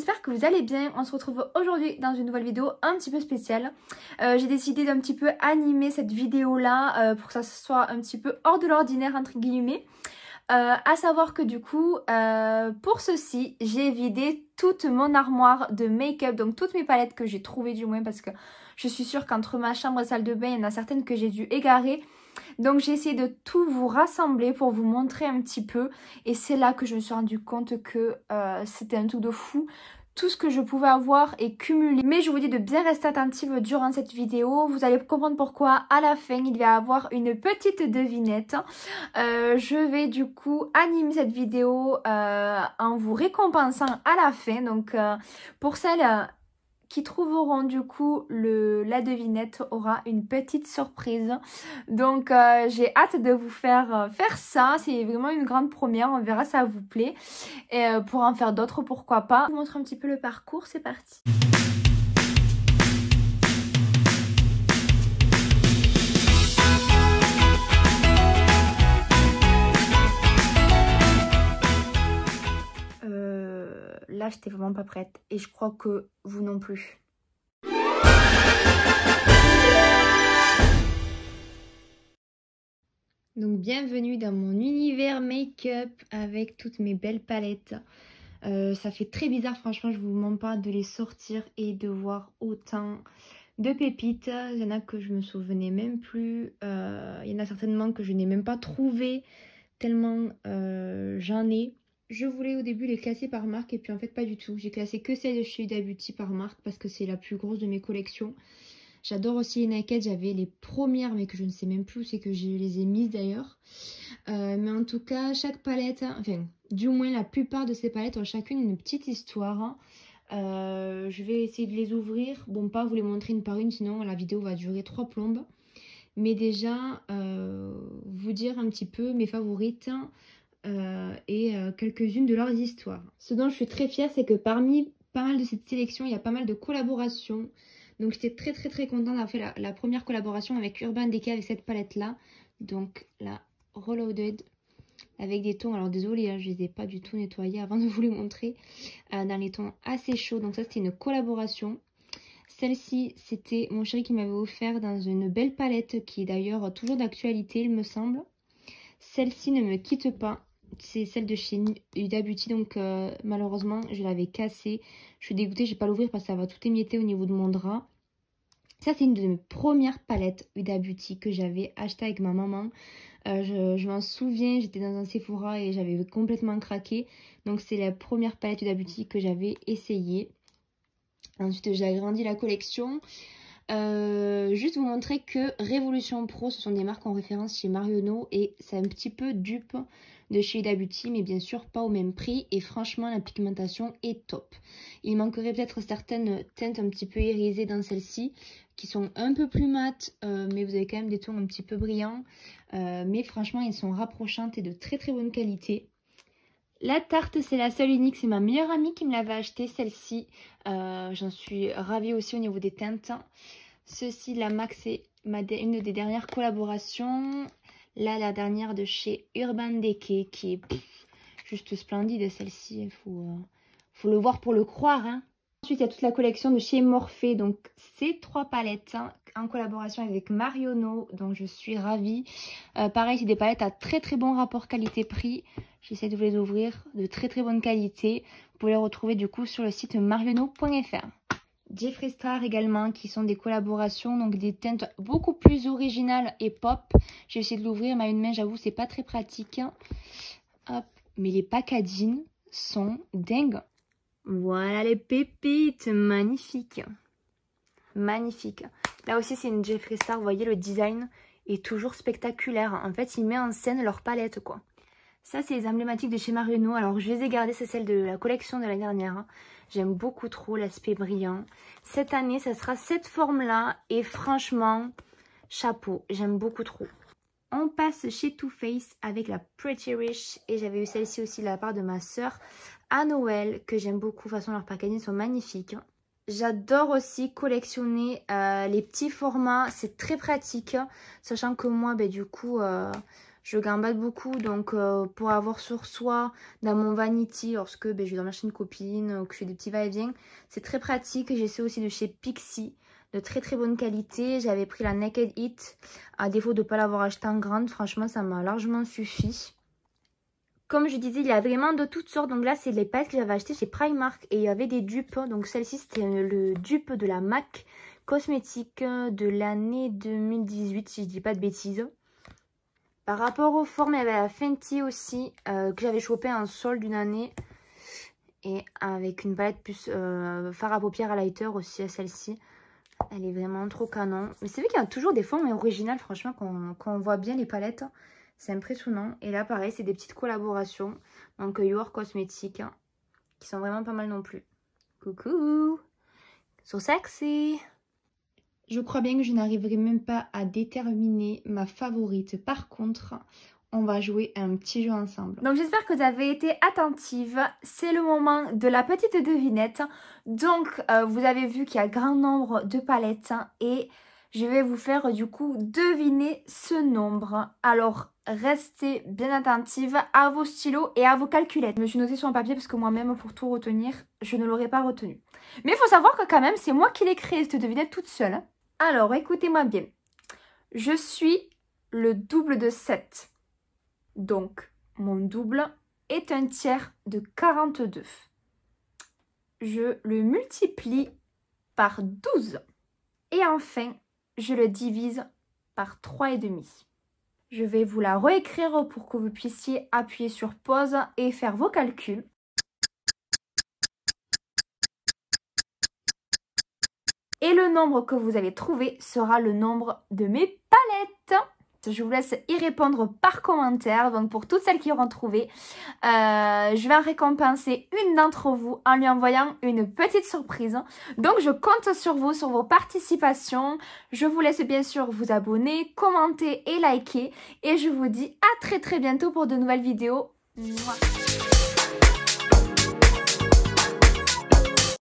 j'espère que vous allez bien. On se retrouve aujourd'hui dans une nouvelle vidéo un petit peu spéciale. J'ai décidé d'un petit peu animer cette vidéo là pour que ça soit un petit peu hors de l'ordinaire entre guillemets. À savoir que du coup, pour ceci, j'ai vidé toute mon armoire de make-up, donc toutes mes palettes que j'ai trouvées du moins, parce que je suis sûre qu'entre ma chambre et salle de bain, il y en a certaines que j'ai dû égarer. Donc j'ai essayé de tout vous rassembler pour vous montrer un petit peu, et c'est là que je me suis rendu compte que c'était un truc de fou. Tout ce que je pouvais avoir est cumulé. Mais je vous dis de bien rester attentive durant cette vidéo. Vous allez comprendre pourquoi à la fin il va y avoir une petite devinette. Je vais du coup animer cette vidéo en vous récompensant à la fin. Donc pour celles qui trouveront du coup la devinette aura une petite surprise. Donc j'ai hâte de vous faire ça. C'est vraiment une grande première. On verra si ça vous plaît. Et pour en faire d'autres, pourquoi pas. Je vous montre un petit peu le parcours. C'est parti. Là, j'étais vraiment pas prête. Et je crois que vous non plus. Donc bienvenue dans mon univers make-up avec toutes mes belles palettes. Ça fait très bizarre, franchement, je vous mens pas, de les sortir et de voir autant de pépites. Il y en a que je me souvenais même plus. Il y en a certainement que je n'ai même pas trouvé tellement j'en ai. Je voulais au début les classer par marque et puis en fait pas du tout. J'ai classé que celle de chez Huda Beauty par marque parce que c'est la plus grosse de mes collections. J'adore aussi les Naked, j'avais les premières mais que je ne sais même plus où c'est que je les ai mises d'ailleurs. Mais en tout cas, chaque palette, enfin du moins la plupart de ces palettes ont chacune une petite histoire. Je vais essayer de les ouvrir. Bon, pas vous les montrer une par une, sinon la vidéo va durer 3 plombes. Mais déjà, vous dire un petit peu mes favorites et quelques-unes de leurs histoires. Ce dont je suis très fière, c'est que parmi pas mal de cette sélection, il y a pas mal de collaborations. Donc j'étais très contente d'avoir fait la première collaboration avec Urban Decay avec cette palette là. Donc la Reloaded avec des tons, alors désolée hein, je les ai pas du tout nettoyés avant de vous les montrer, dans les tons assez chauds. Donc ça c'était une collaboration. Celle-ci c'était mon chéri qui m'avait offert dans une belle palette qui est d'ailleurs toujours d'actualité il me semble. Celle-ci ne me quitte pas. C'est celle de chez Huda Beauty, donc malheureusement je l'avais cassée. Je suis dégoûtée, je vais pas l'ouvrir parce que ça va tout émietter au niveau de mon drap. Ça c'est une de mes premières palettes Huda Beauty que j'avais achetée avec ma maman. Je m'en souviens, j'étais dans un Sephora et j'avais complètement craqué. Donc c'est la première palette Huda Beauty que j'avais essayée. Ensuite j'ai agrandi la collection. Juste vous montrer que Révolution Pro, ce sont des marques en référence chez Marionneau et c'est un petit peu dupe de chez Huda Beauty, mais bien sûr pas au même prix et franchement la pigmentation est top. Il manquerait peut-être certaines teintes un petit peu irisées dans celle-ci qui sont un peu plus mates, mais vous avez quand même des tons un petit peu brillants, mais franchement ils sont rapprochantes et de très bonne qualité. La tarte, c'est la seule unique, c'est ma meilleure amie qui me l'avait achetée, celle-ci. J'en suis ravie aussi au niveau des teintes. Ceci, la MAC, c'est une des dernières collaborations. Là, la dernière de chez Urban Decay, qui est juste splendide, celle-ci. Il faut le voir pour le croire. Hein. Ensuite, il y a toute la collection de chez Morphe. Donc, ces 3 palettes hein, en collaboration avec Marionneau, dont je suis ravie. Pareil, c'est des palettes à très bon rapport qualité-prix. J'essaie de vous les ouvrir, de très bonne qualité. Vous pouvez les retrouver du coup sur le site marionneau.fr. Jeffree Star également, qui sont des collaborations, donc des teintes beaucoup plus originales et pop. J'ai essayé de l'ouvrir, mais à une main, j'avoue, c'est pas très pratique. Hop, mais les packaging sont dingues. Voilà les pépites, magnifiques. Magnifique. Là aussi, c'est une Jeffree Star, vous voyez, le design est toujours spectaculaire. En fait, ils mettent en scène leur palette, quoi. Ça, c'est les emblématiques de chez Marionneau. Alors, je les ai gardées, c'est celle de la collection de l'année dernière. J'aime beaucoup trop l'aspect brillant. Cette année, ça sera cette forme-là. Et franchement, chapeau, j'aime beaucoup trop. On passe chez Too Faced avec la Pretty Rich. Et j'avais eu celle-ci aussi de la part de ma soeur à Noël, que j'aime beaucoup. De toute façon, leurs packaging sont magnifiques. J'adore aussi collectionner les petits formats. C'est très pratique. Sachant que moi, du coup... Je gambade beaucoup, donc pour avoir sur soi dans mon vanity lorsque je vais dormir chez une copine, que je fais des petits va-et-vient, c'est très pratique. J'essaie aussi de chez Pixi, de très très bonne qualité. J'avais pris la Naked It, à défaut de ne pas l'avoir acheté en grande, franchement ça m'a largement suffi. Comme je disais, il y a vraiment de toutes sortes. Donc là, c'est les palettes que j'avais achetées chez Primark. Et il y avait des dupes. Donc celle-ci, c'était le dupe de la MAC Cosmétique de l'année 2018, si je dis pas de bêtises. Par rapport aux formes, il y avait la Fenty aussi, que j'avais chopé en solde d'une année. Et avec une palette plus fard à paupières highlighter aussi, celle-ci. Elle est vraiment trop canon. Mais c'est vrai qu'il y a toujours des formes originales, franchement, quand on voit bien les palettes. C'est impressionnant. Et là, pareil, c'est des petites collaborations. Donc, Your Cosmetics, qui sont vraiment pas mal non plus. Coucou! So sexy! Je crois bien que je n'arriverai même pas à déterminer ma favorite. Par contre, on va jouer à un petit jeu ensemble. Donc j'espère que vous avez été attentive. C'est le moment de la petite devinette. Donc vous avez vu qu'il y a grand nombre de palettes et je vais vous faire du coup deviner ce nombre. Alors restez bien attentive à vos stylos et à vos calculettes. Je me suis notée sur un papier parce que moi-même pour tout retenir, je ne l'aurais pas retenu. Mais il faut savoir que quand même c'est moi qui l'ai créée cette devinette toute seule. Alors écoutez-moi bien. Je suis le double de 7. Donc, mon double est un tiers de 42. Je le multiplie par 12. Et enfin, je le divise par 3,5. Je vais vous la réécrire pour que vous puissiez appuyer sur pause et faire vos calculs. Et le nombre que vous allez trouver sera le nombre de mes palettes. Je vous laisse y répondre par commentaire. Donc pour toutes celles qui auront trouvé, je vais en récompenser une d'entre vous en lui envoyant une petite surprise. Donc je compte sur vous, sur vos participations. Je vous laisse bien sûr vous abonner, commenter et liker. Et je vous dis à très bientôt pour de nouvelles vidéos. Mouah.